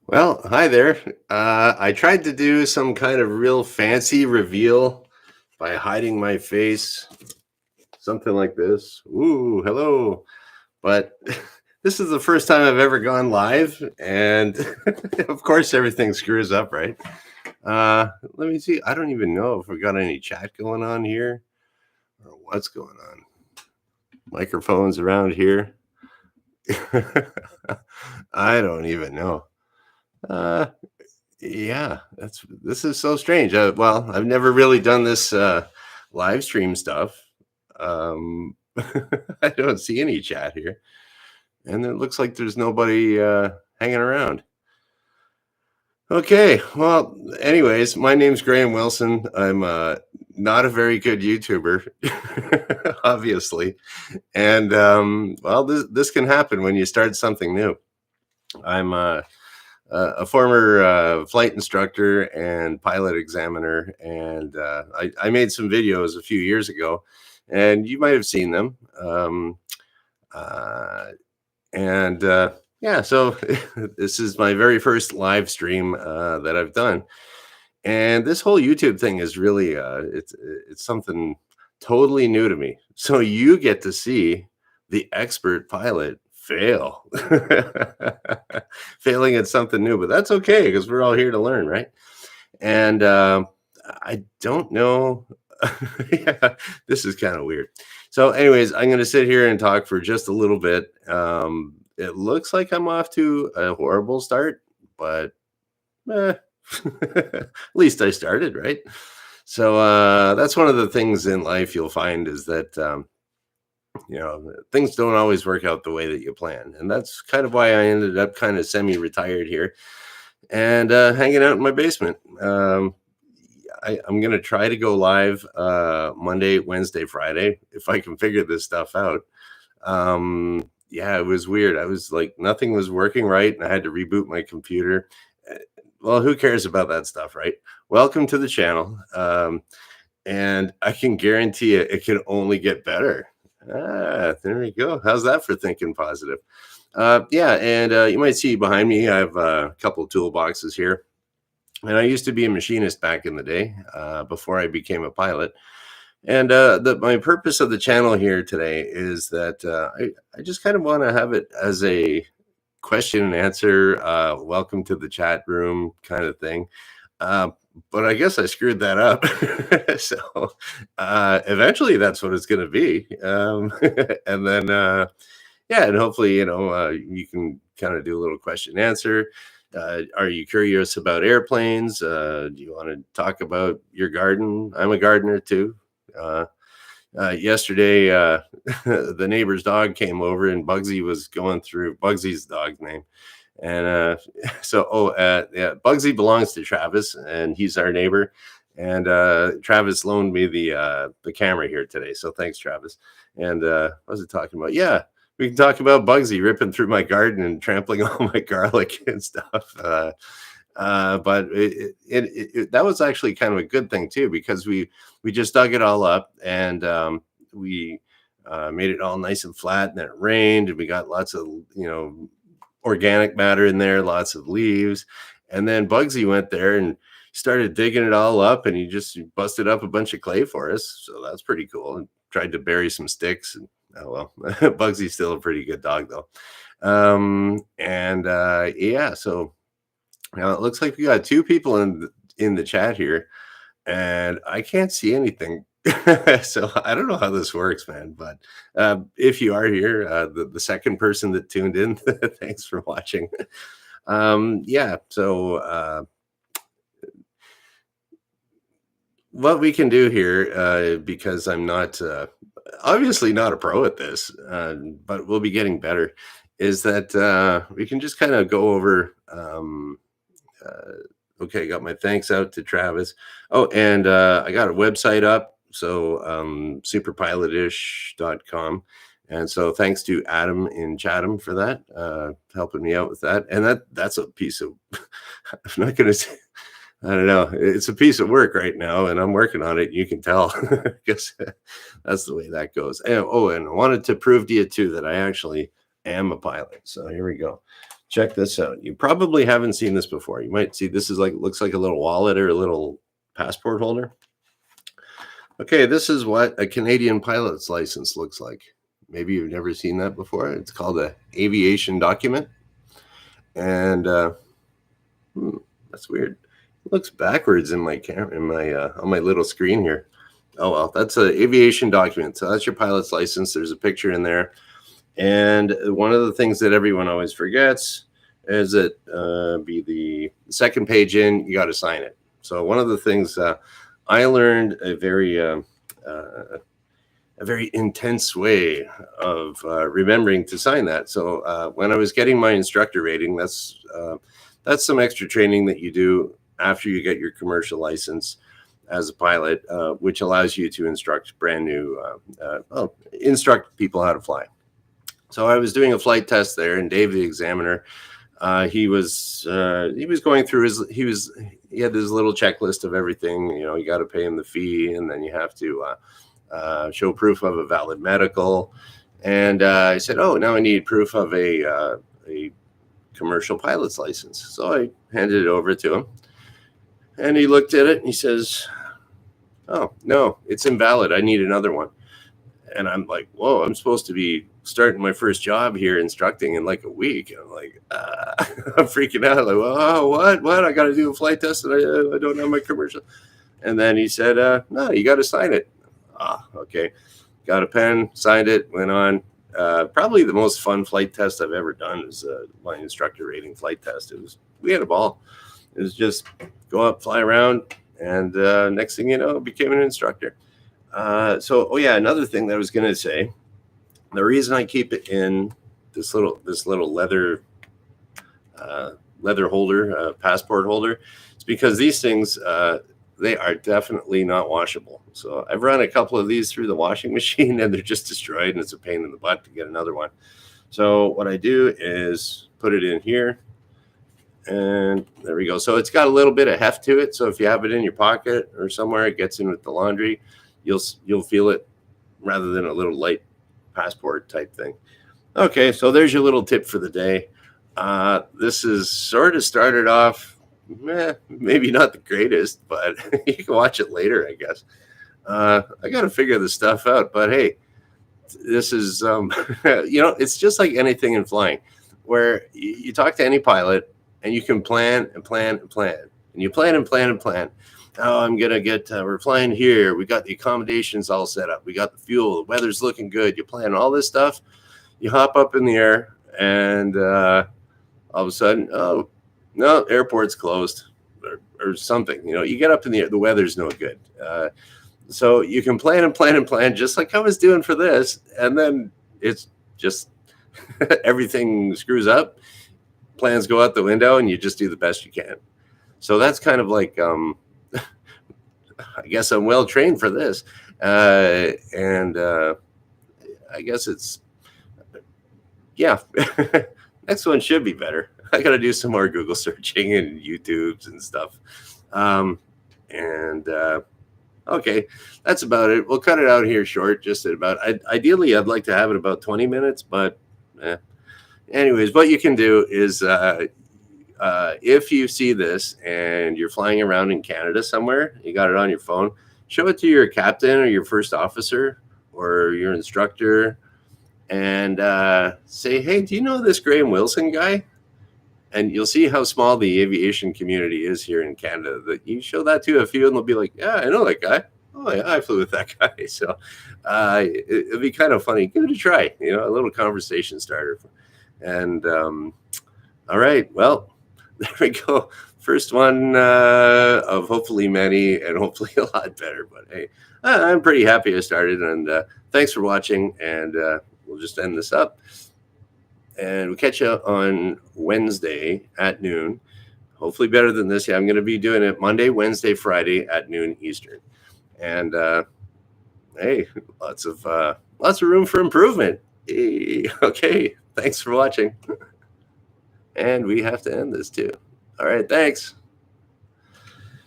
Well, hi there. I tried to do some kind of real fancy reveal by hiding my face, something like this. Ooh, hello. But this is the first time I've ever gone live, and of course, everything screws up, right? Let me see. I don't even know if we got any chat going on here or what's going on. Microphones around here. I don't even know. Uh, Yeah, this is so strange. Well, I've never really done this live stream stuff. Um, I don't see any chat here, and it looks like there's nobody hanging around. Okay, well, anyways, my name's Graham Wilson. I'm not a very good YouTuber, obviously, and well, this can happen when you start something new. I'm a former flight instructor and pilot examiner, and I made some videos a few years ago, and you might have seen them. Uh, and Yeah, so this is my very first live stream that I've done, and this whole YouTube thing is really it's something totally new to me. So you get to see the expert pilot fail, failing at something new, but that's okay because we're all here to learn, right? And I don't know. Yeah, this is kind of weird. So, anyways, I'm going to sit here and talk for just a little bit. It looks like I'm off to a horrible start, but eh, at least I started, right? So that's one of the things in life you'll find is that things don't always work out the way that you plan, and that's kind of why I ended up kind of semi-retired here and hanging out in my basement. I'm gonna try to go live Monday, Wednesday, Friday if I can figure this stuff out. Yeah, it was weird. I was like, nothing was working right, and I had to reboot my computer. Uh, Well, who cares about that stuff, right? Welcome to the channel. And I can guarantee it can only get better. There we go. How's that for thinking positive? Yeah, and you might see behind me, I have a couple of toolboxes here. And I used to be a machinist back in the day before I became a pilot. And my purpose of the channel here today is that I just kind of want to have it as a question and answer, welcome to the chat room kind of thing. Uh, but I guess I screwed that up. So eventually that's what it's going to be. And then, yeah, and hopefully, you can kind of do a little question and answer. Are you curious about airplanes? Do you want to talk about your garden? I'm a gardener too. Uh, Yesterday, the neighbor's dog came over and Bugsy was going through Bugsy's dog's name. And yeah, Bugsy belongs to Travis and he's our neighbor. And Travis loaned me the camera here today. So thanks, Travis. And what was it talking about? Yeah, we can talk about Bugsy ripping through my garden and trampling all my garlic and stuff. But that was actually kind of a good thing too because we just dug it all up and we made it all nice and flat, and then it rained and we got lots of organic matter in there, lots of leaves, and then Bugsy went there and started digging it all up, and he just busted up a bunch of clay for us, so that's pretty cool, and tried to bury some sticks. And oh well, Bugsy's still a pretty good dog though. And Yeah, so now it looks like we got two people in the chat here, and I can't see anything. So I don't know how this works, man. But if you are here, the second person that tuned in, thanks for watching. Yeah. So what we can do here, because I'm not obviously not a pro at this, but we'll be getting better, is that we can just kind of go over. Okay, I got my thanks out to Travis. Oh, and I got a website up, so superpilotish.com. And so thanks to Adam in Chatham for that, helping me out with that. And that's a piece of, I'm not going to say, I don't know. It's a piece of work right now, and I'm working on it. You can tell because that's the way that goes. And I wanted to prove to you too that I actually am a pilot. So here we go. Check this out. You probably haven't seen this before. You might see this is like looks like a little wallet or a little passport holder. Okay, this is what a Canadian pilot's license looks like. Maybe you've never seen that before. It's called an aviation document. And that's weird. It looks backwards in my camera, in my on my little screen here. Oh well, that's an aviation document. So that's your pilot's license. There's a picture in there. And one of the things that everyone always forgets is that be the second page in, you got to sign it. So one of the things I learned a very intense way of remembering to sign that. So when I was getting my instructor rating, that's some extra training that you do after you get your commercial license as a pilot, which allows you to instruct instruct people how to fly. So I was doing a flight test there, and Dave, the examiner, he was going through he had this little checklist of everything. You know, you got to pay him the fee, and then you have to show proof of a valid medical. And I said, oh, now I need proof of a commercial pilot's license. So I handed it over to him, and he looked at it and he says, oh, no, it's invalid. I need another one. And I'm like, whoa, I'm supposed to be starting my first job here instructing in like a week. And I'm like, I'm freaking out. Like, oh, what? I got to do a flight test and I don't have my commercial. And then he said, no, you got to sign it. Okay. Got a pen, signed it, went on. Probably the most fun flight test I've ever done is my instructor rating flight test. We had a ball. It was just go up, fly around, and next thing you know, became an instructor. Another thing that I was going to say, the reason I keep it in this little leather holder, passport holder, is because these things, they are definitely not washable. So I've run a couple of these through the washing machine and they're just destroyed, and it's a pain in the butt to get another one. So what I do is put it in here, and there we go. So it's got a little bit of heft to it. So if you have it in your pocket or somewhere, it gets in with the laundry, you'll feel it rather than a little light passport type thing. Okay, so there's your little tip for the day. This is sort of started off, maybe not the greatest, but you can watch it later, I guess. I got to figure this stuff out, but hey, this is, it's just like anything in flying, where you talk to any pilot and you can plan and plan and plan, and you plan and plan and plan. Oh, I'm going to get, we're flying here. We got the accommodations all set up. We got the fuel. The weather's looking good. You plan all this stuff. You hop up in the air, and all of a sudden, oh, no, airport's closed or something. You get up in the air. The weather's no good. So you can plan and plan and plan, just like I was doing for this. And then it's just everything screws up. Plans go out the window, and you just do the best you can. So that's kind of like, I guess I'm well trained for this. And I guess it's, yeah, next one should be better. I got to do some more Google searching and YouTubes and stuff. Okay, that's about it. We'll cut it out here short, just at about, ideally, I'd like to have it about 20 minutes, but anyways, what you can do is, if you see this and you're flying around in Canada somewhere, you got it on your phone, show it to your captain or your first officer or your instructor, and say, hey, do you know this Graham Wilson guy? And you'll see how small the aviation community is here in Canada. That you show that to a few, and they'll be like, yeah, I know that guy. Oh, yeah, I flew with that guy. So it'll be kind of funny. Give it a try, a little conversation starter. And all right, well, there we go. First one of hopefully many, and hopefully a lot better. But hey, I'm pretty happy I started, and thanks for watching, and we'll just end this up. And we'll catch you on Wednesday at noon. Hopefully better than this. Yeah, I'm going to be doing it Monday, Wednesday, Friday at noon Eastern. And hey, lots of room for improvement. Okay, thanks for watching. And we have to end this too. All right, thanks.